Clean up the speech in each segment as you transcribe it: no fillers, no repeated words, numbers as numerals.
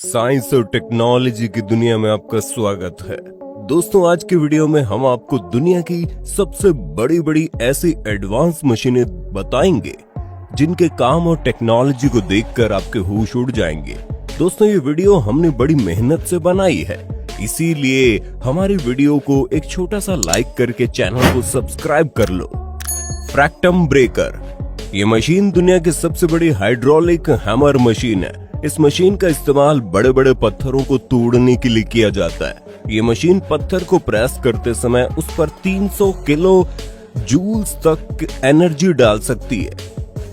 Science और technology की दुनिया में आपका स्वागत है। दोस्तों, आज की वीडियो में हम आपको दुनिया की सबसे बड़ी बड़ी ऐसी एडवांस मशीनें बताएंगे जिनके काम और टेक्नोलॉजी को देखकर आपके होश उड़ जाएंगे। दोस्तों, ये वीडियो हमने बड़ी मेहनत से बनाई है, इसीलिए हमारी वीडियो को एक छोटा सा लाइक करके चैनल को सब्सक्राइब कर लो। फ्रैक्टम ब्रेकर, ये मशीन दुनिया की सबसे बड़ी हाइड्रोलिक हैमर मशीन है। इस मशीन का इस्तेमाल बड़े बड़े पत्थरों को तोड़ने के लिए किया जाता है। ये मशीन पत्थर को प्रेस करते समय उस पर 300 किलो जूल्स तक एनर्जी डाल सकती है।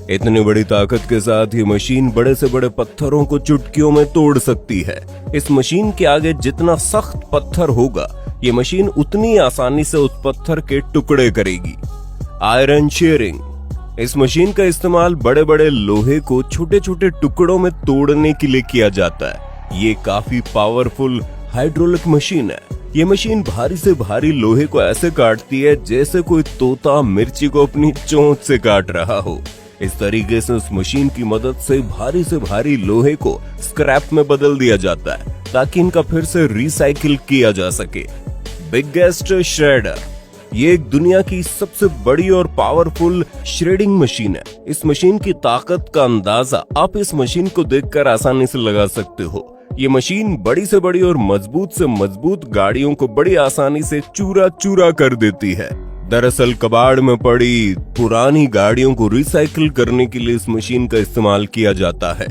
इतनी बड़ी ताकत के साथ ये मशीन बड़े से बड़े पत्थरों को चुटकियों में तोड़ सकती है। इस मशीन के आगे जितना सख्त पत्थर होगा, ये मशीन उतनी आसानी से उस पत्थर के टुकड़े करेगी। आयरन शेयरिंग, इस मशीन का इस्तेमाल बड़े बड़े लोहे को छोटे छोटे टुकड़ों में तोड़ने के लिए किया जाता है। ये काफी पावरफुल हाइड्रोलिक मशीन है। ये मशीन भारी से भारी लोहे को ऐसे काटती है जैसे कोई तोता मिर्ची को अपनी चोंच से काट रहा हो। इस तरीके से उस मशीन की मदद से भारी लोहे को स्क्रैप में बदल दिया जाता है ताकि इनका फिर से रिसाइकिल किया जा सके। बिगेस्ट श्रेडर, ये एक दुनिया की सबसे बड़ी और पावरफुल श्रेडिंग मशीन है। इस मशीन की ताकत का अंदाजा आप इस मशीन को देखकर आसानी से लगा सकते हो। ये मशीन बड़ी से बड़ी और मजबूत से मजबूत गाड़ियों को बड़ी आसानी से चूरा चूरा कर देती है। दरअसल कबाड़ में पड़ी पुरानी गाड़ियों को रिसाइकिल करने के लिए इस मशीन का इस्तेमाल किया जाता है।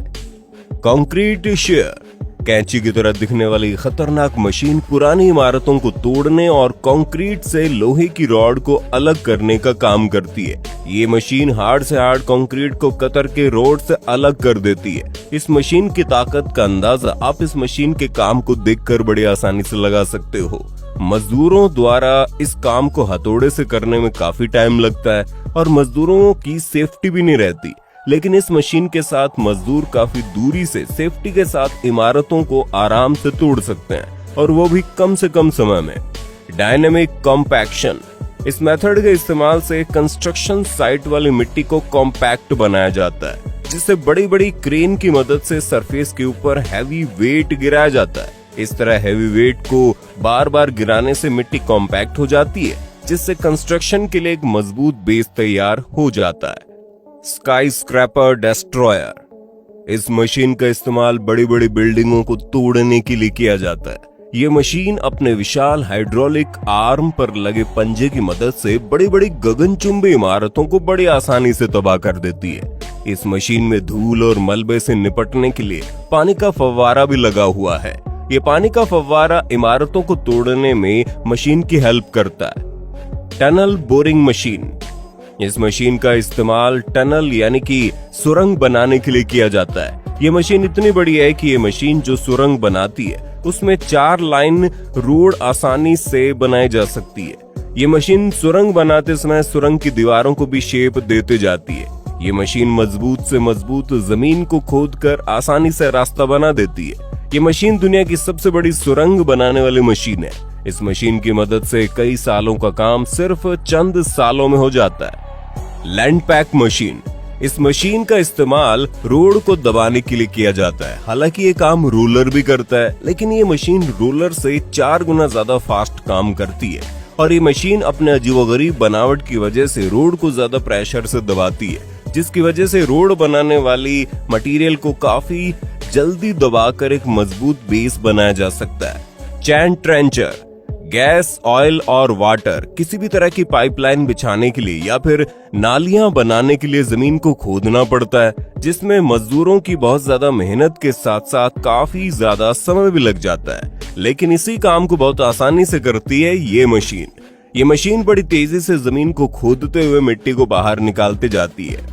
कंक्रीट शेयर, कैंची की तरह दिखने वाली खतरनाक मशीन पुरानी इमारतों को तोड़ने और कंक्रीट से लोहे की रॉड को अलग करने का काम करती है। ये मशीन हार्ड से हार्ड कंक्रीट को कतर के रोड से अलग कर देती है। इस मशीन की ताकत का अंदाजा आप इस मशीन के काम को देखकर बड़ी आसानी से लगा सकते हो। मजदूरों द्वारा इस काम को हथौड़े से करने में काफी टाइम लगता है और मजदूरों की सेफ्टी भी नहीं रहती, लेकिन इस मशीन के साथ मजदूर काफी दूरी से सेफ्टी के साथ इमारतों को आराम से तोड़ सकते हैं, और वो भी कम से कम समय में। डायनेमिक कॉम्पैक्शन, इस मेथड के इस्तेमाल से कंस्ट्रक्शन साइट वाली मिट्टी को कॉम्पैक्ट बनाया जाता है, जिससे बड़ी बड़ी क्रेन की मदद से सरफेस के ऊपर हैवी वेट गिराया जाता है। इस तरह हैवी वेट को बार बार गिराने से मिट्टी कॉम्पैक्ट हो जाती है, जिससे कंस्ट्रक्शन के लिए एक मजबूत बेस तैयार हो जाता है। स्काई स्क्रैपर डिस्ट्रॉयर, इस मशीन का इस्तेमाल बड़ी बड़ी बिल्डिंगों को तोड़ने के लिए किया जाता है। ये मशीन अपने विशाल हाइड्रोलिक आर्म पर लगे पंजे की मदद से बड़ी बड़ी गगनचुंबी इमारतों को बड़ी आसानी से तबाह कर देती है। इस मशीन में धूल और मलबे से निपटने के लिए पानी का फव्वारा भी लगा हुआ है। ये पानी का फव्वारा इमारतों को तोड़ने में मशीन की हेल्प करता है। टनल बोरिंग मशीन, इस मशीन का इस्तेमाल टनल यानी कि सुरंग बनाने के लिए किया जाता है। ये मशीन इतनी बड़ी है कि ये मशीन जो सुरंग बनाती है उसमें 4 लाइन रोड आसानी से बनाई जा सकती है। ये मशीन सुरंग बनाते समय सुरंग की दीवारों को भी शेप देते जाती है। ये मशीन मजबूत से मजबूत जमीन को खोदकर आसानी से रास्ता बना देती है। ये मशीन दुनिया की सबसे बड़ी सुरंग बनाने वाली मशीन है। इस मशीन की मदद से कई सालों का काम सिर्फ चंद सालों में हो जाता है। लैंड पैक मशीन, इस मशीन का इस्तेमाल रोड को दबाने के लिए किया जाता है। हालांकि ये काम रोलर भी करता है, लेकिन ये मशीन रोलर से 4 गुना ज्यादा फास्ट काम करती है, और ये मशीन अपने अजीबोगरीब बनावट की वजह से रोड को ज्यादा प्रेशर से दबाती है, जिसकी वजह से रोड बनाने वाली मटेरियल को काफी जल्दी दबाकर एक मजबूत बेस बनाया जा सकता है। चैन ट्रेंचर, गैस, ऑयल और वाटर किसी भी तरह की पाइपलाइन बिछाने के लिए या फिर नालियां बनाने के लिए जमीन को खोदना पड़ता है, जिसमें मजदूरों की बहुत ज्यादा मेहनत के साथ साथ काफी ज्यादा समय भी लग जाता है, लेकिन इसी काम को बहुत आसानी से करती है ये मशीन। ये मशीन बड़ी तेजी से जमीन को खोदते हुए मिट्टी को बाहर निकालते जाती है।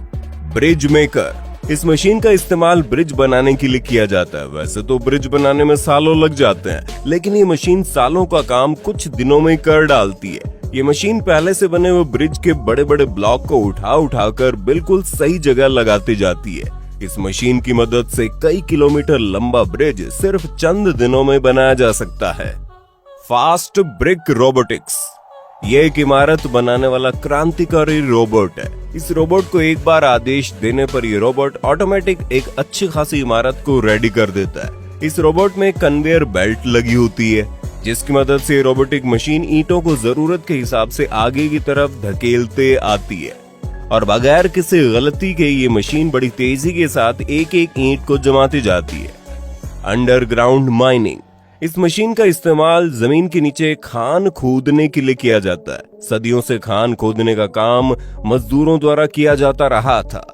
ब्रिज मेकर, इस मशीन का इस्तेमाल ब्रिज बनाने के लिए किया जाता है। वैसे तो ब्रिज बनाने में सालों लग जाते हैं, लेकिन ये मशीन सालों का काम कुछ दिनों में कर डालती है। ये मशीन पहले से बने हुए ब्रिज के बड़े बड़े ब्लॉक को उठाकर बिल्कुल सही जगह लगाती जाती है। इस मशीन की मदद से कई किलोमीटर लंबा ब्रिज सिर्फ चंद दिनों में बनाया जा सकता है। फास्ट ब्रिक रोबोटिक्स, ये एक इमारत बनाने वाला क्रांतिकारी रोबोट है। इस रोबोट को एक बार आदेश देने पर ये रोबोट ऑटोमेटिक एक अच्छी खासी इमारत को रेडी कर देता है। इस रोबोट में कन्वेयर बेल्ट लगी होती है, जिसकी मदद से रोबोटिक मशीन ईंटों को जरूरत के हिसाब से आगे की तरफ धकेलते आती है और बगैर किसी गलती के ये मशीन बड़ी तेजी के साथ एक एक ईंट को जमाती जाती है। अंडरग्राउंड माइनिंग, इस मशीन का इस्तेमाल जमीन के नीचे खान खोदने के लिए किया जाता है। सदियों से खान खोदने का काम मजदूरों द्वारा किया जाता रहा था,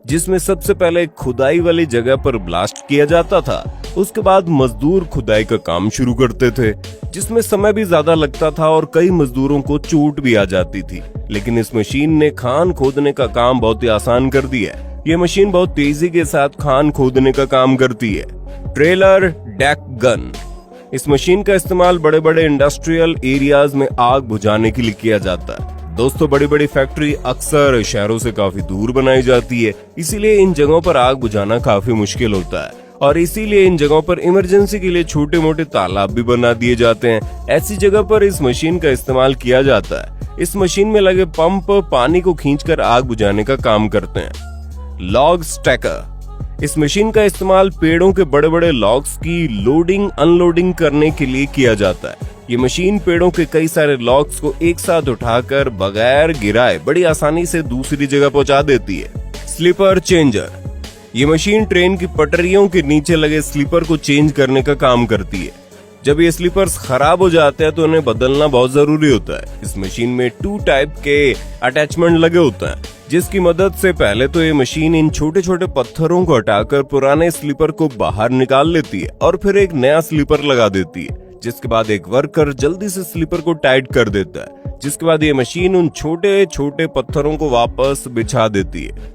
जिसमें सबसे पहले खुदाई वाली जगह पर ब्लास्ट किया जाता था। उसके बाद मजदूर खुदाई का काम शुरू करते थे, जिसमें समय भी ज्यादा लगता था और कई मजदूरों को चोट भी आ जाती थी। लेकिन इस मशीन ने खान खोदने का काम बहुत ही आसान कर दिया है। ये मशीन बहुत तेजी के साथ खान खोदने का काम करती है। ट्रेलर डेक गन, इस मशीन का इस्तेमाल बड़े बड़े इंडस्ट्रियल एरियाज में आग बुझाने के लिए किया जाता है। दोस्तों, बड़ी बड़ी फैक्ट्री अक्सर शहरों से काफी दूर बनाई जाती है, इसीलिए इन जगहों पर आग बुझाना काफी मुश्किल होता है और इसीलिए इन जगहों पर इमरजेंसी के लिए छोटे मोटे तालाब भी बना दिए जाते हैं। ऐसी जगह पर इस मशीन का इस्तेमाल किया जाता है। इस मशीन में लगे पंप पानी को खींचकर आग बुझाने का काम करते हैं। लॉग स्टैकर, इस मशीन का इस्तेमाल पेड़ों के बड़े बड़े लॉग्स की लोडिंग अनलोडिंग करने के लिए किया जाता है। ये मशीन पेड़ों के कई सारे लॉग्स को एक साथ उठाकर बगैर गिराए बड़ी आसानी से दूसरी जगह पहुंचा देती है। स्लीपर चेंजर, ये मशीन ट्रेन की पटरियों के नीचे लगे स्लीपर को चेंज करने का काम करती है। जब ये स्लीपर्स खराब हो जाते हैं तो उन्हें बदलना बहुत जरूरी होता है। इस मशीन में 2 टाइप के अटैचमेंट लगे होते हैं, जिसकी मदद से पहले तो ये मशीन इन छोटे छोटे पत्थरों को हटाकर पुराने स्लीपर को बाहर निकाल लेती है और फिर एक नया स्लीपर लगा देती है, जिसके बाद एक वर्कर जल्दी से स्लीपर को टाइट कर देता है, जिसके बाद ये मशीन उन छोटे छोटे पत्थरों को वापस बिछा देती है।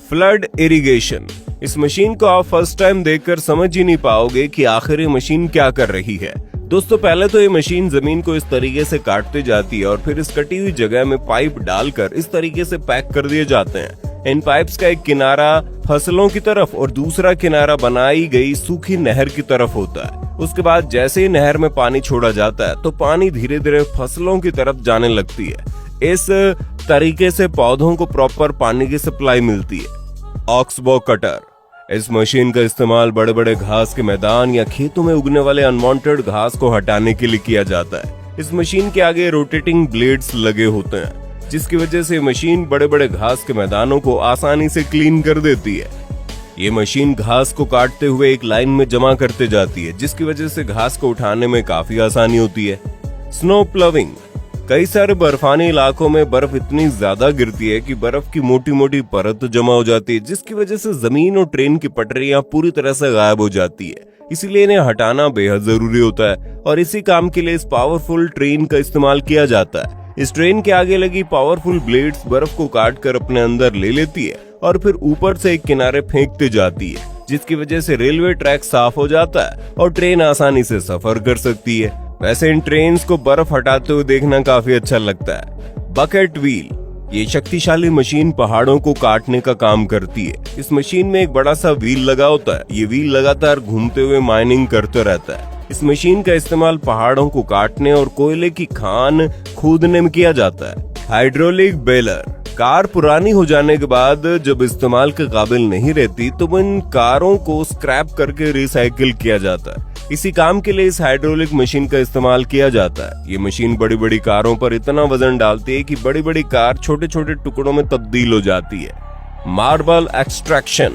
फ्लड इरिगेशन, इस मशीन को आप फर्स्ट टाइम देखकर समझ ही नहीं पाओगे कि आखिर ये मशीन क्या कर रही है। दोस्तों, पहले तो ये मशीन जमीन को इस तरीके से काटते जाती है और फिर इस कटी हुई जगह में पाइप डालकर इस तरीके से पैक कर दिए जाते हैं। इन पाइप्स का एक किनारा फसलों की तरफ और दूसरा किनारा बनाई गई सूखी नहर की तरफ होता है। उसके बाद जैसे ही नहर में पानी छोड़ा जाता है तो पानी धीरे धीरे फसलों की तरफ जाने लगती है। इस तरीके से पौधों को प्रॉपर पानी की सप्लाई मिलती है। ऑक्सबो कटर, इस मशीन का इस्तेमाल बड़े बड़े घास के मैदान या खेतों में उगने वाले अनवांटेड घास को हटाने के लिए किया जाता है। इस मशीन के आगे रोटेटिंग ब्लेड्स लगे होते हैं, जिसकी वजह से मशीन बड़े बड़े घास के मैदानों को आसानी से क्लीन कर देती है। ये मशीन घास को काटते हुए एक लाइन में जमा करते जाती है, जिसकी वजह से घास को उठाने में काफी आसानी होती है। स्नो प्लविंग, कई सारे बर्फानी इलाकों में बर्फ इतनी ज्यादा गिरती है कि बर्फ की मोटी मोटी परत जमा हो जाती है, जिसकी वजह से जमीन और ट्रेन की पटरियां पूरी तरह से गायब हो जाती है। इसीलिए इन्हें हटाना बेहद जरूरी होता है और इसी काम के लिए इस पावरफुल ट्रेन का इस्तेमाल किया जाता है। इस ट्रेन के आगे लगी पावरफुल ब्लेड्स बर्फ को काट कर अपने अंदर ले लेती है और फिर ऊपर से एक किनारे फेंकते जाती है, जिसकी वजह से रेलवे ट्रैक साफ हो जाता है और ट्रेन आसानी से सफर कर सकती है। वैसे इन ट्रेन्स को बर्फ हटाते हुए देखना काफी अच्छा लगता है। बकेट व्हील, ये शक्तिशाली मशीन पहाड़ों को काटने का काम करती है। इस मशीन में एक बड़ा सा व्हील लगा होता है। ये व्हील लगातार घूमते हुए माइनिंग करते रहता है। इस मशीन का इस्तेमाल पहाड़ों को काटने और कोयले की खान खोदने में किया जाता है। हाइड्रोलिक बेलर, कार पुरानी हो जाने के बाद जब इस्तेमाल के काबिल नहीं रहती तो इन कारों को स्क्रैप करके रिसाइकिल किया जाता है। इसी काम के लिए इस हाइड्रोलिक मशीन का इस्तेमाल किया जाता है। ये मशीन बड़ी बड़ी कारों पर इतना वजन डालती है कि बड़ी बड़ी कार छोटे छोटे टुकड़ों में तब्दील हो जाती है। मार्बल एक्सट्रैक्शन,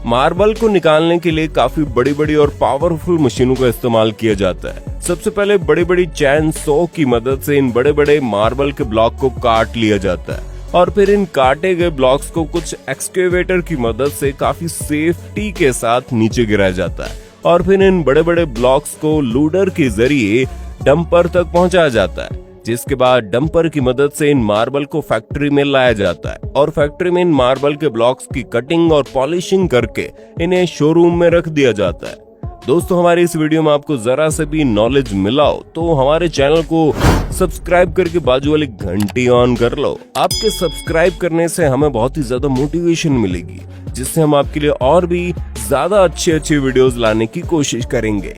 मार्बल को निकालने के लिए काफी बड़ी बड़ी और पावरफुल मशीनों का इस्तेमाल किया जाता है। सबसे पहले बड़ी बड़ी चैन सॉ की मदद से इन बड़े बड़े मार्बल के ब्लॉक को काट लिया जाता है और फिर इन काटे गए ब्लॉक्स को कुछ एक्सकेवेटर की मदद से काफी सेफ्टी के साथ नीचे गिराया जाता है और फिर इन बड़े बड़े ब्लॉक्स को लोडर के जरिए डंपर तक पहुंचाया जाता है, जिसके बाद डंपर की मदद से इन मार्बल को फैक्ट्री में लाया जाता है और फैक्ट्री में इन मार्बल के ब्लॉक्स की कटिंग और पॉलिशिंग करके इन्हें शोरूम में रख दिया जाता है। दोस्तों, हमारी इस वीडियो में आपको जरा से भी नॉलेज मिला हो तो हमारे चैनल को सब्सक्राइब करके बाजू वाली घंटी ऑन कर लो। आपके सब्सक्राइब करने से हमें बहुत ही ज्यादा मोटिवेशन मिलेगी, जिससे हम आपके लिए और भी ज्यादा अच्छे वीडियोस लाने की कोशिश करेंगे।